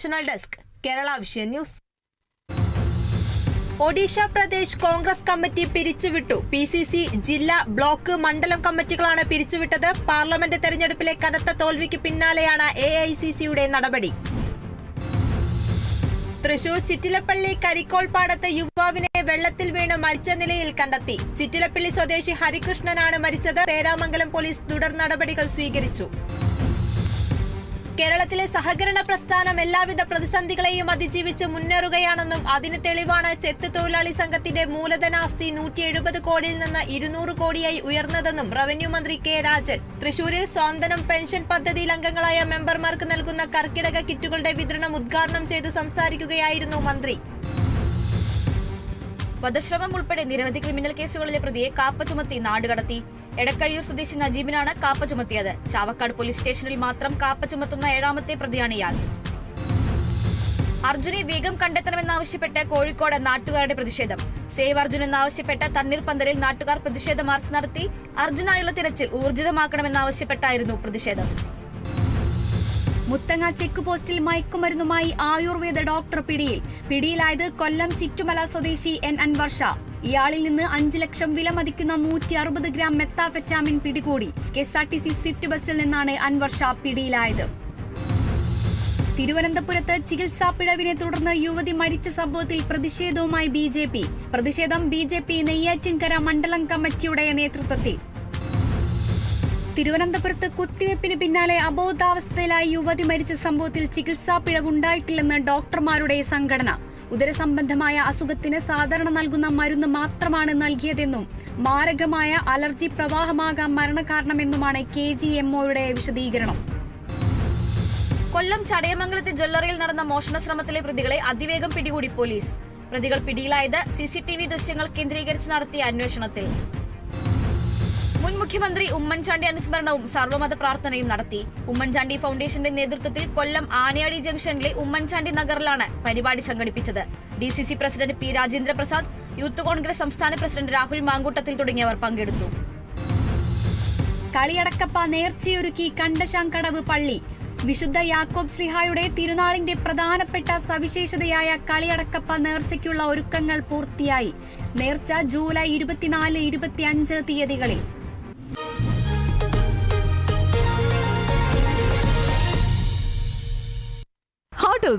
National desk Kerala vision news. Odisha Pradesh Congress committee പിരിച്ചുവിട്ടു. PCC ജില്ലാ, block, മണ്ഡലം കമ്മിറ്റികളാണ് പിരിച്ചുവിട്ടത്. പാർലമെന്റ് തെരഞ്ഞെടുപ്പിലെ കനത്ത തോൽവിക്ക് പിന്നാലെയാണ് AICCയുടെ നടപടി. തൃശൂർ ചിറ്റിലപ്പള്ളി കരിക്കോൾപ്പാടത്ത് യുവാവിനെ വെള്ളത്തിൽ വീണ് മരിച്ച നിലയിൽ കണ്ടെത്തി. ചിറ്റിലപ്പള്ളി സ്വദേശി ഹരികൃഷ്ണനാണ് മരിച്ചത്. പേരാമംഗലം പോലീസ് തുടർ നടപടികൾ സ്വീകരിച്ചു. കേരളത്തിലെ സഹകരണ പ്രസ്ഥാനം എല്ലാവിധ പ്രതിസന്ധികളെയും അതിജീവിച്ച് മുന്നേറുകയാണെന്നും അതിന് തെളിവാണ് ചെത്ത് തൊഴിലാളി സംഘത്തിന്റെ മൂലധനാസ്തി 170 കോടിയിൽ നിന്ന് 200 കോടിയായി ഉയർന്നതെന്നും റവന്യൂ മന്ത്രി K. രാജൻ തൃശൂരിൽ സ്വാന്തനം പെൻഷൻ പദ്ധതിയിൽ അംഗങ്ങളായ മെമ്പർമാർക്ക് നൽകുന്ന കർക്കിടക കിറ്റുകളുടെ വിതരണം ഉദ്ഘാടനം ചെയ്ത് സംസാരിക്കുകയായിരുന്നു മന്ത്രി. വധശ്രമം ഉൾപ്പെടെ നിരവധി ക്രിമിനൽ കേസുകളിലെ പ്രതിയെ കാപ്പ ചുമത്തി നാടുകടത്തി. എടക്കഴിയൂർ സ്വദേശി നജീബിനാണ് കാപ്പ ചുമത്തിയത്. ചാവക്കാട് പോലീസ് സ്റ്റേഷനിൽ മാത്രം കാപ്പ ചുമത്തുന്ന 7ാമത്തെ പ്രതിയാണ് ഇയാൾ. അർജുനെ വേഗം കണ്ടെത്തണമെന്നാവശ്യപ്പെട്ട് കോഴിക്കോട് നാട്ടുകാരുടെ പ്രതിഷേധം. സേവ് അർജുൻ എന്നാവശ്യപ്പെട്ട് തണ്ണീർപ്പന്തലിൽ നാട്ടുകാർ പ്രതിഷേധ മാർച്ച് നടത്തി. അർജുനായുള്ള തിരച്ചിൽ ഊർജിതമാക്കണമെന്നാവശ്യപ്പെട്ടായിരുന്നു പ്രതിഷേധം. മുത്തങ്ങ ചെക്ക് പോസ്റ്റിൽ മയക്കുമരുന്നുമായി ആയുർവേദ ഡോക്ടർ പിടിയിലായത് കൊല്ലം ചിറ്റുമല സ്വദേശി N. അൻവർ ഷാ. ഇയാളിൽ നിന്ന് 5 ലക്ഷം വില മതിക്കുന്ന 160 ഗ്രാം മെത്താഫെറ്റാമിൻ പിടികൂടി. KSRTC സ്വിഫ്റ്റ് ബസ്സിൽ നിന്നാണ് അൻവർ ഷാ പിടിയിലായത്. തിരുവനന്തപുരത്ത് ചികിത്സാ പിഴവിനെ തുടർന്ന് യുവതി മരിച്ച സംഭവത്തിൽ പ്രതിഷേധവുമായി BJP. പ്രതിഷേധം BJP നെയ്യാറ്റിൻകര മണ്ഡലം കമ്മിറ്റിയുടെ നേതൃത്വത്തിൽ. തിരുവനന്തപുരത്ത് കുത്തിവയ്പ്പിന് പിന്നാലെ അബോധാവസ്ഥയിലായി യുവതി മരിച്ച സംഭവത്തിൽ ചികിത്സാ പിഴവുണ്ടായിട്ടില്ലെന്ന് ഡോക്ടർമാരുടെ സംഘടന. ഉദരസംബന്ധമായ അസുഖത്തിന് സാധാരണ നൽകുന്ന മരുന്ന് മാത്രമാണ് നൽകിയതെന്നും മാരകമായ അലർജി പ്രവാഹമാകാം മരണകാരണമെന്നുമാണ് KGMOയുടെ വിശദീകരണം. കൊല്ലം ചടയമംഗലത്തെ ജ്വല്ലറിയിൽ നടന്ന മോഷണ ശ്രമത്തിലെ പ്രതികളെ അതിവേഗം പിടികൂടി പോലീസ്. പ്രതികൾ പിടിയിലായത് CCTV ദൃശ്യങ്ങൾ കേന്ദ്രീകരിച്ച് നടത്തിയ അന്വേഷണത്തിൽ. മുൻ മുഖ്യമന്ത്രി ഉമ്മൻചാണ്ടി അനുസ്മരണവും സർവ്വമത പ്രാർത്ഥനയും നടത്തി. ഉമ്മൻചാണ്ടി ഫൗണ്ടേഷന്റെ നേതൃത്വത്തിൽ കൊല്ലം ആനയാടി ജംഗ്ഷനിലെ ഉമ്മൻചാണ്ടി നഗറിലാണ് പരിപാടി സംഘടിപ്പിച്ചത്. DCC president P. Rajendra Prasad, youth Congress സംസ്ഥാന പ്രസിഡന്റ് രാഹുൽ മാങ്കൂട്ടത്തിൽ തുടങ്ങിയവർ പങ്കെടുത്തു. കളിയടക്കപ്പ നേർച്ചയൊരുക്കി കണ്ടശാങ്കടവ് പള്ളി. വിശുദ്ധ യാക്കോബ് ശ്രീഹായുടെ തിരുനാളിന്റെ പ്രധാനപ്പെട്ട സവിശേഷതയായ കളിയടക്കപ്പ നേർച്ചയ്ക്കുള്ള ഒരുക്കങ്ങൾ പൂർത്തിയായി. നേർച്ച ജൂലൈ 24, 25 തീയതികളിൽ.